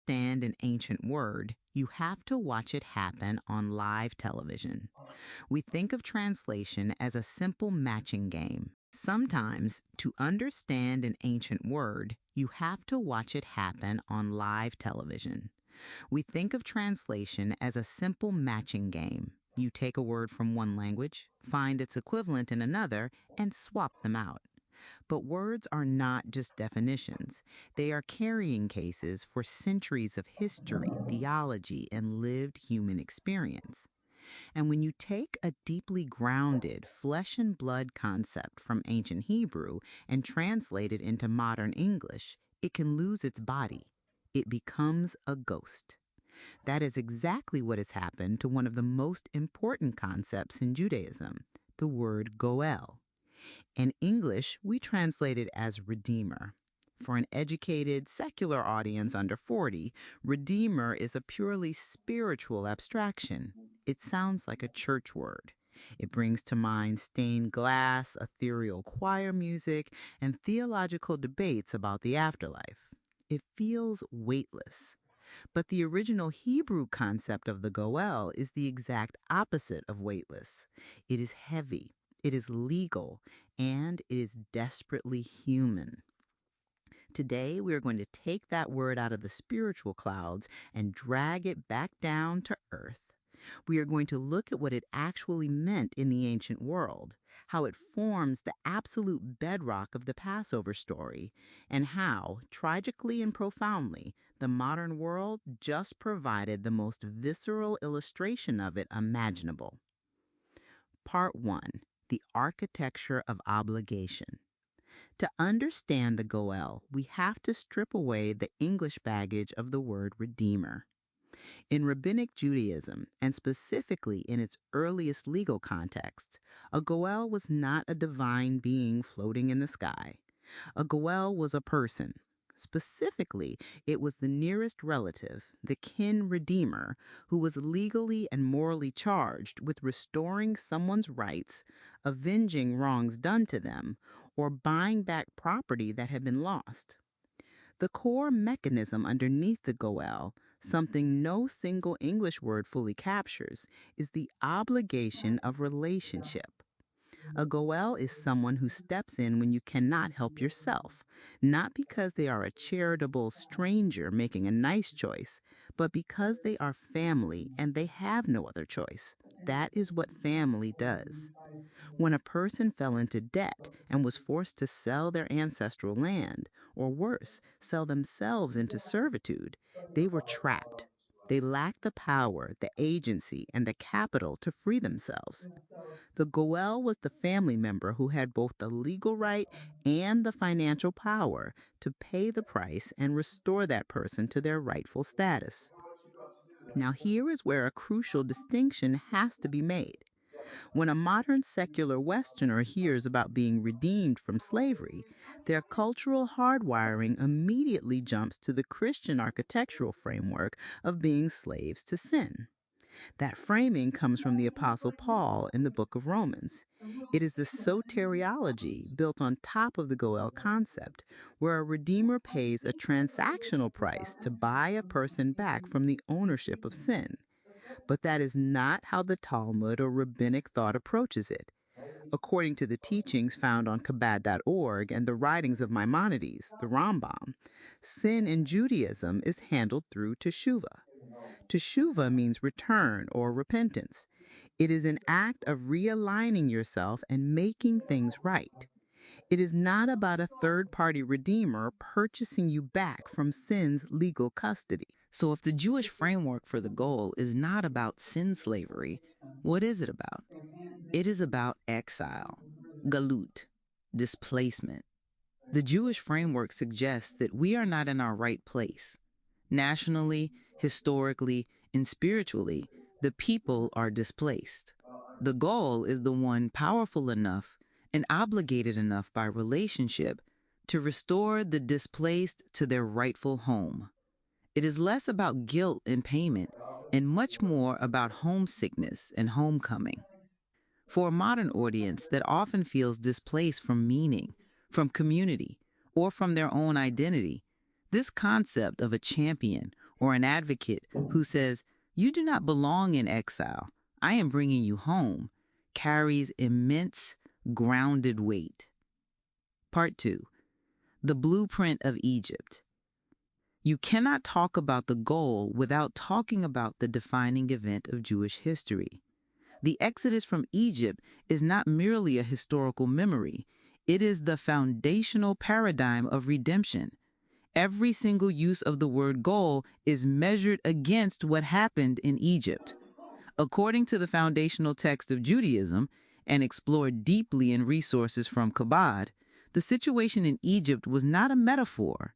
understand an ancient word, you have to watch it happen on live television. We think of translation as a simple matching game. Sometimes, to understand an ancient word, you have to watch it happen on live television. We think of translation as a simple matching game. You take a word from one language, find its equivalent in another, and swap them out. But words are not just definitions. They are carrying cases for centuries of history, theology, and lived human experience. And when you take a deeply grounded, flesh and blood concept from ancient Hebrew and translate it into modern English, it can lose its body. It becomes a ghost. That is exactly what has happened to one of the most important concepts in Judaism, the word goel. In English, we translate it as redeemer. For an educated, secular audience under 40, redeemer is a purely spiritual abstraction. It sounds like a church word. It brings to mind stained glass, ethereal choir music, and theological debates about the afterlife. It feels weightless. But the original Hebrew concept of the goel is the exact opposite of weightless. It is heavy, it is legal, and it is desperately human. Today, we are going to take that word out of the spiritual clouds and drag it back down to earth. We are going to look at what it actually meant in the ancient world, how it forms the absolute bedrock of the Passover story, and how, tragically and profoundly, the modern world just provided the most visceral illustration of it imaginable. Part 1. The Architecture of Obligation. To understand the Goel, we have to strip away the English baggage of the word redeemer. In Rabbinic Judaism, and specifically in its earliest legal context, a Goel was not a divine being floating in the sky. A Goel was a person. Specifically, it was the nearest relative, the kin redeemer, who was legally and morally charged with restoring someone's rights, avenging wrongs done to them, or buying back property that had been lost. The core mechanism underneath the goel, something no single English word fully captures, is the obligation of relationship. A goel is someone who steps in when you cannot help yourself, not because they are a charitable stranger making a nice choice, but because they are family and they have no other choice. That is what family does. When a person fell into debt and was forced to sell their ancestral land, or worse, sell themselves into servitude, they were trapped. They lacked the power, the agency, and the capital to free themselves. The Goel was the family member who had both the legal right and the financial power to pay the price and restore that person to their rightful status. Now, here is where a crucial distinction has to be made. When a modern secular Westerner hears about being redeemed from slavery, their cultural hardwiring immediately jumps to the Christian architectural framework of being slaves to sin. That framing comes from the Apostle Paul in the book of Romans. It is the soteriology built on top of the Goel concept, where a redeemer pays a transactional price to buy a person back from the ownership of sin. But that is not how the Talmud or rabbinic thought approaches it. According to the teachings found on Chabad.org and the writings of Maimonides, the Rambam, sin in Judaism is handled through teshuvah. Teshuvah means return or repentance. It is an act of realigning yourself and making things right. It is not about a third-party redeemer purchasing you back from sin's legal custody. So if the Jewish framework for the goal is not about sin slavery, what is it about? It is about exile, galut, displacement. The Jewish framework suggests that we are not in our right place. Nationally, historically, and spiritually, the people are displaced. The goal is the one powerful enough and obligated enough by relationship to restore the displaced to their rightful home. It is less about guilt and payment and much more about homesickness and homecoming. For a modern audience that often feels displaced from meaning, from community, or from their own identity, this concept of a champion or an advocate who says, "You do not belong in exile. I am bringing you home," carries immense, grounded weight. Part 2. The Blueprint of Egypt. You cannot talk about the goal without talking about the defining event of Jewish history. The Exodus from Egypt is not merely a historical memory. It is the foundational paradigm of redemption. Every single use of the word goal is measured against what happened in Egypt. According to the foundational text of Judaism, and explored deeply in resources from Chabad, the situation in Egypt was not a metaphor.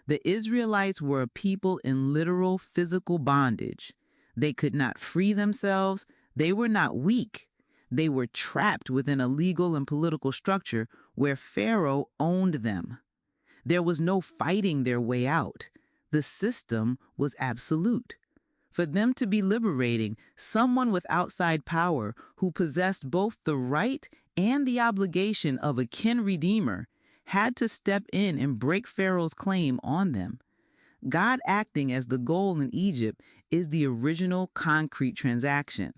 The Israelites were a people in literal physical bondage. They could not free themselves. They were not weak. They were trapped within a legal and political structure where Pharaoh owned them. There was no fighting their way out. The system was absolute. For them to be liberating, someone with outside power who possessed both the right and the obligation of a kin redeemer had to step in and break Pharaoh's claim on them. God acting as the goal in Egypt is the original concrete transaction.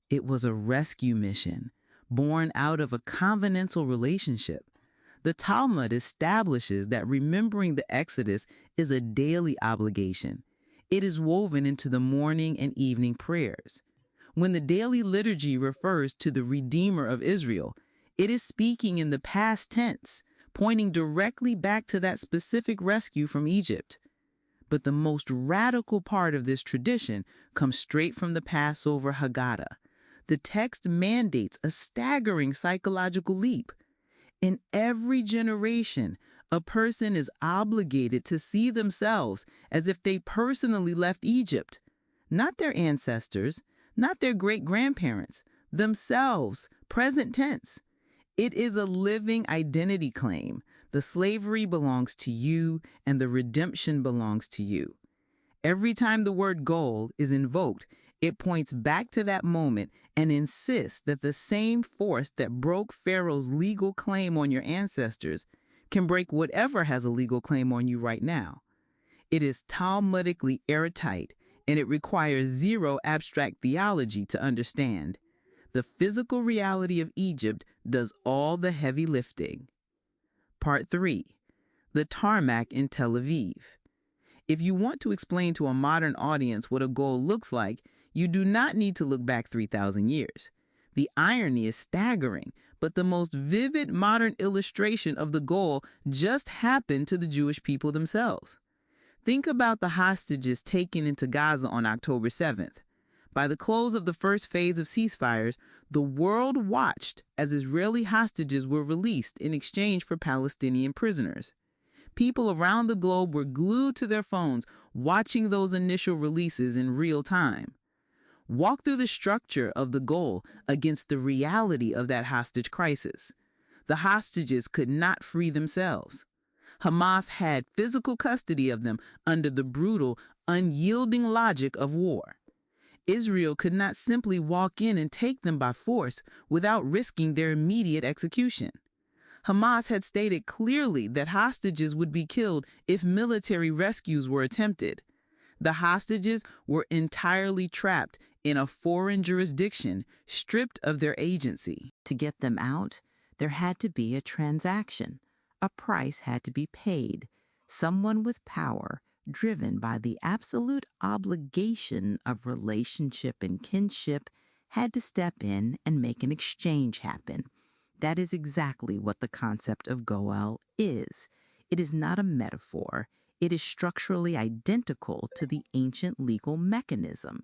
It was a rescue mission, born out of a covenantal relationship. The Talmud establishes that remembering the Exodus is a daily obligation. It is woven into the morning and evening prayers. When the daily liturgy refers to the Redeemer of Israel, it is speaking in the past tense, pointing directly back to that specific rescue from Egypt. But the most radical part of this tradition comes straight from the Passover Haggadah. The text mandates a staggering psychological leap. In every generation, a person is obligated to see themselves as if they personally left Egypt, not their ancestors, not their great-grandparents, themselves, present tense. It is a living identity claim. The slavery belongs to you, and the redemption belongs to you. Every time the word goal is invoked, it points back to that moment and insists that the same force that broke Pharaoh's legal claim on your ancestors can break whatever has a legal claim on you right now. It is Talmudically airtight, and it requires zero abstract theology to understand. The physical reality of Egypt does all the heavy lifting. Part 3. The Tarmac in Tel Aviv. If you want to explain to a modern audience what a goal looks like, you do not need to look back 3,000 years. The irony is staggering, but the most vivid modern illustration of the goal just happened to the Jewish people themselves. Think about the hostages taken into Gaza on October 7th. By the close of the first phase of ceasefires, the world watched as Israeli hostages were released in exchange for Palestinian prisoners. People around the globe were glued to their phones watching those initial releases in real time. Walk through the structure of the goal against the reality of that hostage crisis. The hostages could not free themselves. Hamas had physical custody of them under the brutal, unyielding logic of war. Israel could not simply walk in and take them by force without risking their immediate execution. Hamas had stated clearly that hostages would be killed if military rescues were attempted. The hostages were entirely trapped in a foreign jurisdiction, stripped of their agency. To get them out, there had to be a transaction. A price had to be paid. Someone with power, driven by the absolute obligation of relationship and kinship, had to step in and make an exchange happen. That is exactly what the concept of Goel is. It is not a metaphor. It is structurally identical to the ancient legal mechanism.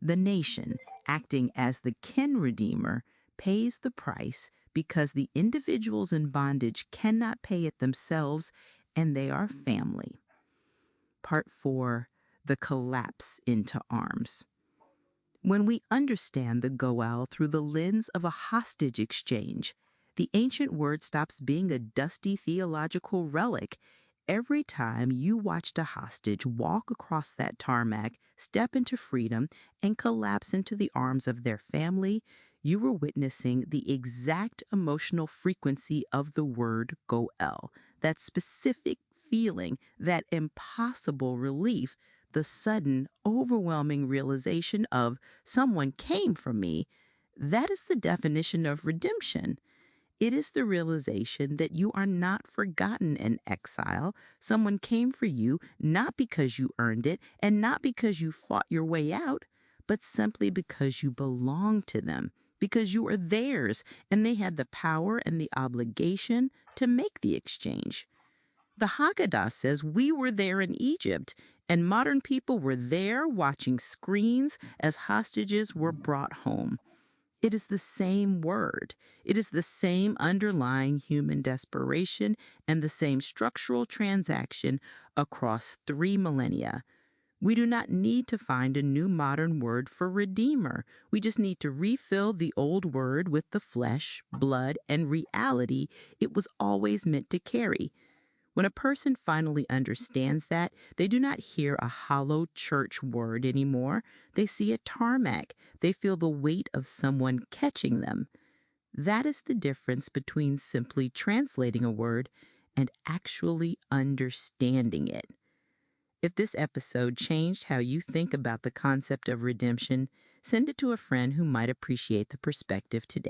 The nation, acting as the kin redeemer, pays the price because the individuals in bondage cannot pay it themselves, and they are family. Part 4. The Collapse into Arms. When we understand the Goel through the lens of a hostage exchange, the ancient word stops being a dusty theological relic. Every time you watched a hostage walk across that tarmac, step into freedom, and collapse into the arms of their family, you were witnessing the exact emotional frequency of the word Goel, that specific feeling, that impossible relief, the sudden, overwhelming realization of someone came for me. That is the definition of redemption. It is the realization that you are not forgotten in exile. Someone came for you not because you earned it and not because you fought your way out, but simply because you belong to them, because you are theirs, and they had the power and the obligation to make the exchange. The Haggadah says we were there in Egypt, and modern people were there watching screens as hostages were brought home. It is the same word. It is the same underlying human desperation and the same structural transaction across 3 millennia. We do not need to find a new modern word for redeemer. We just need to refill the old word with the flesh, blood, and reality it was always meant to carry. When a person finally understands that, they do not hear a hollow church word anymore. They see a tarmac. They feel the weight of someone catching them. That is the difference between simply translating a word and actually understanding it. If this episode changed how you think about the concept of redemption, send it to a friend who might appreciate the perspective today.